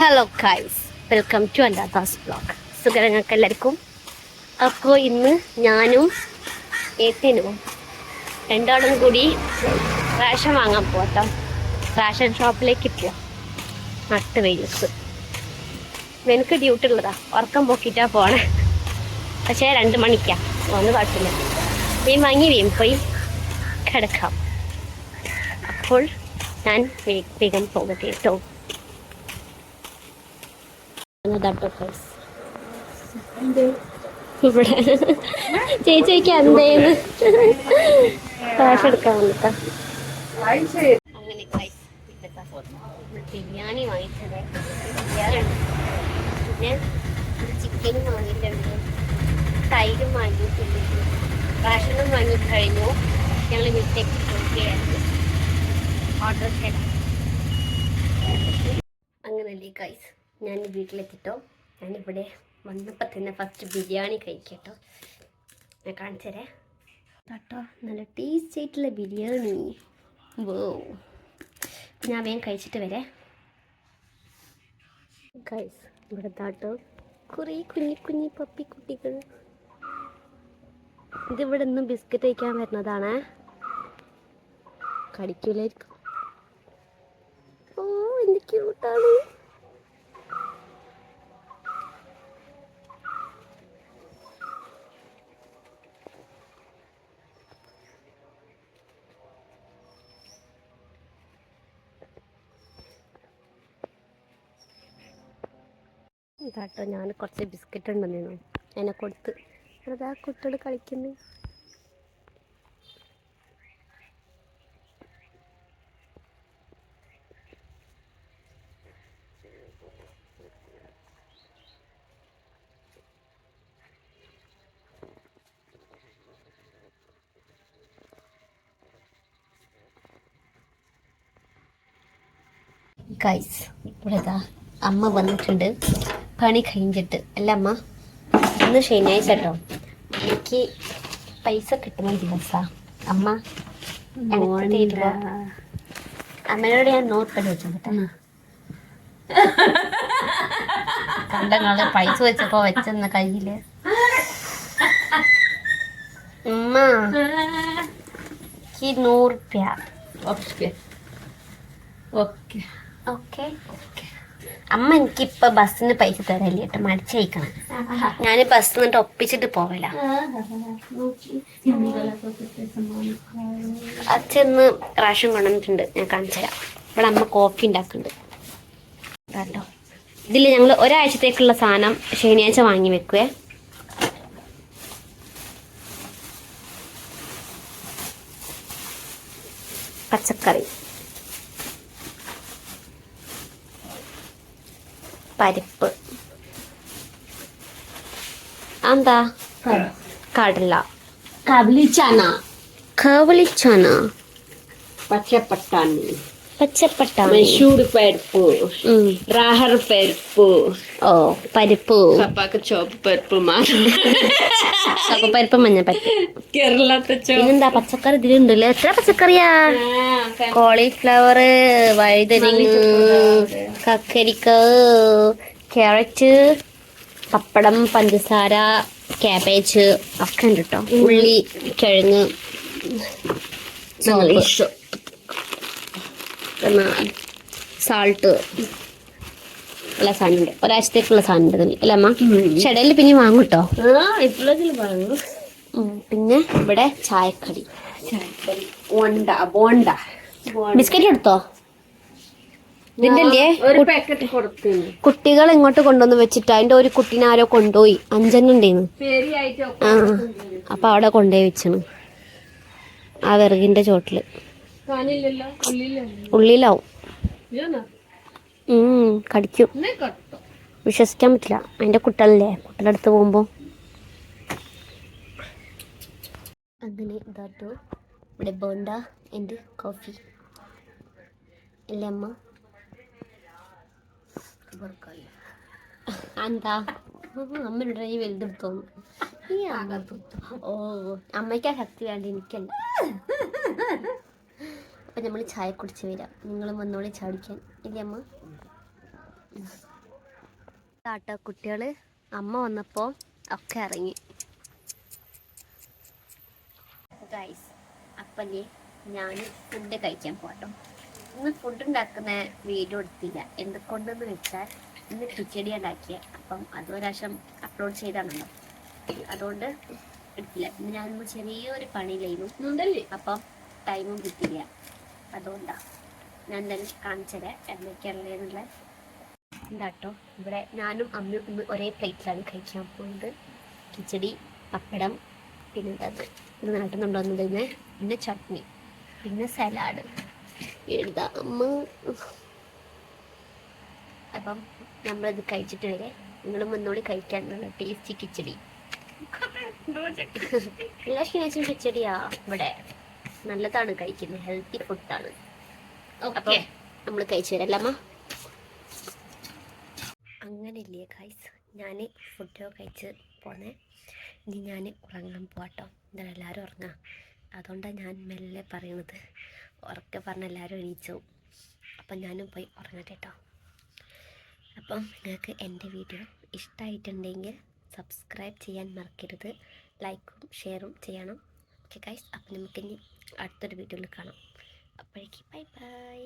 Hello guys, welcome to അൻഡാസ് vlog. സുഖങ്ങൾക്ക് എല്ലാവർക്കും. അപ്പോൾ ഇന്ന് ഞാനും ഏട്ടനും രണ്ടാളും കൂടി റേഷൻ വാങ്ങാൻ പോട്ടോ. റേഷൻ ഷോപ്പിലേക്ക് പോവാം. നട്ട് വെയിലത്ത് എനിക്ക് ഡ്യൂട്ടി ഉള്ളതാ, ഉറക്കം പോക്കിയിട്ടാ പോണേ. പക്ഷേ 2 മണിക്കാ ഒന്ന് കുഴപ്പമില്ല. മീൻ വാങ്ങി വീം പോയി കിടക്കാം. അപ്പോൾ ഞാൻ വേഗം പോകട്ടെ കേട്ടോ. ഇവിടെ ചേച്ചിക്ക് എന്തേന്ന് കാശ് എടുക്കാൻ വന്നിട്ടാ. അങ്ങനെ ബിരിയാണി വാങ്ങിച്ചത്, പിന്നെ ചിക്കനും വാങ്ങിയിട്ടുണ്ട്, തൈരും വാങ്ങിയിട്ടുണ്ട്, റേഷനും വാങ്ങി കഴിഞ്ഞു. ഞങ്ങൾ വീട്ടിലേക്ക് പോവുകയായിരുന്നു. ഓർഡർ ചെയ്ത അങ്ങനല്ലേ ഗൈസ്, ഞാൻ വീട്ടിലെത്തിട്ടോ. ഞാനിവിടെ വന്നപ്പോൾ തന്നെ ഫസ്റ്റ് ബിരിയാണി കഴിക്കട്ടോ. ഞാൻ കാണിച്ചു തരാം കേട്ടോ. നല്ല ടേസ്റ്റ് ആയിട്ടുള്ള ബിരിയാണി. വോ, ഞാൻ വേഗം കഴിച്ചിട്ട് വരെ ഗൈസ്. ഇവിടെ താട്ടോ കുറേ കുഞ്ഞി പപ്പിക്കുട്ടികൾ. ഇതിവിടെ നിന്ന് ബിസ്ക്കറ്റ് കഴിക്കാൻ വരുന്നതാണ്. കടിക്കൂലായിരിക്കും. ഓ, എന്ത് ക്യൂട്ടാണ്. ഇതാട്ടോ, ഞാൻ കുറച്ച് ബിസ്ക്കറ്റ് ഉണ്ടെന്നു അതിനെ കൊടുത്ത്. അതാ കുട്ടികൾ കളിക്കുന്നു. ഗൈസ്, ഇവിടെ അമ്മ വന്നിട്ടുണ്ട് പണി കഴിഞ്ഞിട്ട്. അല്ല അമ്മ, ഇന്ന് ശനിയാഴ്ച കേട്ടോ. എനിക്ക് പൈസ കിട്ടുന്ന ദിവസമാണ്. അമ്മ അമ്മയോട് ഞാൻ നോട്ട് വെച്ചു കേട്ടോ. കണ്ടങ്ങള് പൈസ വെച്ചപ്പോ വെച്ചെന്ന കയ്യില്. അമ്മ, എനിക്ക് 100 രൂപ. Okay okay okay. അമ്മ എനിക്കിപ്പോൾ ബസ്സിന് പൈസ തരല്ലേ കേട്ടോ, മടിച്ചയക്കണം. ഞാൻ ബസ് നിന്നിട്ട് ഒപ്പിച്ചിട്ട് പോവല. അച്ഛന്ന് റേഷൻ കൊണ്ടുവന്നിട്ടുണ്ട്, ഞാൻ കാണിച്ചു തരാം. ഇവിടെ അമ്മ കോഫി ഉണ്ടാക്കുന്നുണ്ട് കേട്ടോ. ഇതിൽ ഞങ്ങൾ ഒരാഴ്ചത്തേക്കുള്ള സാധനം ശനിയാഴ്ച വാങ്ങി വെക്കുവേ. പച്ചക്കറി, പരിപ്പ്, എന്താ കടല, കവലിച്ചന, പച്ചപ്പട്ടാണി, മൈസൂർ പരിപ്പ്, റാഹർ പരിപ്പ്. ഓ, പരിപ്പ്, ചുവപ്പ് പരിപ്പ്, ചുവപ്പ് പരിപ്പ്, മഞ്ഞപ്പരിപ്പ്, കേരളത്തെ. പിന്നെന്താ പച്ചക്കറി ഇതിലുണ്ടല്ലേ. എത്ര പച്ചക്കറിയാ? കോളിഫ്ലവർ, വഴുതനങ്ങ, കക്കരിക്ക, ക്യാരറ്റ്, പപ്പടം, പഞ്ചസാര, ക്യാബേജ് ഒക്കെ ഉണ്ട് കേട്ടോ. ഉള്ളി, കിഴങ്ങ്, സാൾട്ട്, എല്ലാ സാധനം ഉണ്ട്. ഒരാഴ്ചത്തേക്കുള്ള സാധനം ഉണ്ട് അല്ലേ അമ്മ? ഷെഡലിൽ പിന്നെ വാങ്ങും കേട്ടോ. പിന്നെ ഇവിടെ ചായക്കടി, ബിസ്ക്കറ്റ് എടുത്തോ. ഇതിന്റെ കുട്ടികൾ ഇങ്ങോട്ട് കൊണ്ടുവന്ന് വെച്ചിട്ട് അതിന്റെ ഒരു കുട്ടീനെ ആരോ കൊണ്ടുപോയി. 5 ഉണ്ടേന്ന്. ആ, അപ്പൊ അവിടെ കൊണ്ടുപോയി വെച്ചാണ് ആ വിറകിന്റെ ചോട്ടില്. ഉള്ളിലാവും, കടിക്കും. വിശ്വസിക്കാൻ പറ്റില്ല. അതിന്റെ കുട്ടികളല്ലേ, കുട്ടികളുടെ അടുത്ത് പോകുമ്പോ. അങ്ങനെ ഇതാട്ടോ ഇവിടെ ബോണ്ട ആൻഡ് കോഫി അല്ലേ അമ്മ? എന്താ അമ്മയുടെ ഈ വലുതെടുത്തോന്നു. ഓ, അമ്മയ്ക്കാ ശക്തി വേണ്ട, എനിക്കല്ല. അപ്പം നമ്മൾ ചായ കുടിച്ച് വരാം. നിങ്ങളും വന്നോളി ചാടിക്കാൻ ഇല്ലേ അമ്മ? ആട്ടോ കുട്ടികൾ അമ്മ വന്നപ്പോൾ ഒക്കെ ഇറങ്ങി. ഗൈസ് അപ്പം ഞാൻ ഫുഡ് കഴിക്കാൻ പോട്ടോ. ഇന്ന് ഫുഡ് ഉണ്ടാക്കുന്ന വീഡിയോ എടുത്തില്ല. എന്തുകൊണ്ടെന്ന് വെച്ചാൽ ഇന്ന് കിച്ചടി ഉണ്ടാക്കിയ, അപ്പം അത് ഒരാശം അപ്ലോഡ് ചെയ്താണല്ലോ, അതുകൊണ്ട് എടുത്തില്ല. ഇന്ന് ഞാനിന്ന് ചെറിയൊരു പണിയിലായിരുന്നു, അപ്പം ടൈമും കിട്ടിയില്ല. അതുകൊണ്ടാണ് ഞാൻ തന്നെ കാണിച്ചത് എന്തൊക്കെയുള്ളതെന്നുള്ള. എന്താട്ടോ ഇവിടെ ഞാനും അമ്മയും ഇന്ന് ഒരേ പ്ലേറ്റിലാണ് കഴിക്കാൻ പോകുന്നത്. കിച്ചടി, പപ്പടം, പിന്നെ ഇത് നാട്ടിൽ നിന്നുണ്ടോന്നതിന്, പിന്നെ ചട്നി, പിന്നെ സലാഡ് എഴുതാം അമ്മ. അപ്പം നമ്മളിത് കഴിച്ചിട്ട് വരെ നിങ്ങളും വന്നോളി കഴിക്കാനുള്ള ടേസ്റ്റി കിച്ചടി. എല്ലാ ശനിയാഴ്ചയും കിച്ചടിയാ ഇവിടെ, നല്ലതാണ് കഴിക്കുന്നത്, ഹെൽത്തി ഫുഡാണ്. അപ്പം നമ്മൾ കഴിച്ചു തരല്ലമ്മ. അങ്ങനെയില്ലേ ഗൈസ്, ഞാൻ ഫുഡൊക്കെ കഴിച്ച് പോന്നേ. ഇനി ഞാൻ ഉറങ്ങാൻ പോവാട്ടോ. എന്തായാലും എല്ലാവരും ഉറങ്ങാം, അതുകൊണ്ടാണ് ഞാൻ മെല്ലെ പറയണത്. ഉറക്കെ പറഞ്ഞ എല്ലാവരും എണീച്ചു. അപ്പം ഞാനും പോയി ഉറങ്ങട്ടെ കേട്ടോ. അപ്പം നിങ്ങൾക്ക് എൻ്റെ വീഡിയോ ഇഷ്ടമായിട്ടുണ്ടെങ്കിൽ സബ്സ്ക്രൈബ് ചെയ്യാൻ മറക്കരുത്, ലൈക്കും ഷെയറും ചെയ്യണം. ഓക്കെ ഗൈസ്, അപ്പം നമുക്കിനി അടുത്തൊരു വീഡിയോയിൽ കാണാം. അപ്പോഴേക്ക് ബൈ ബൈ.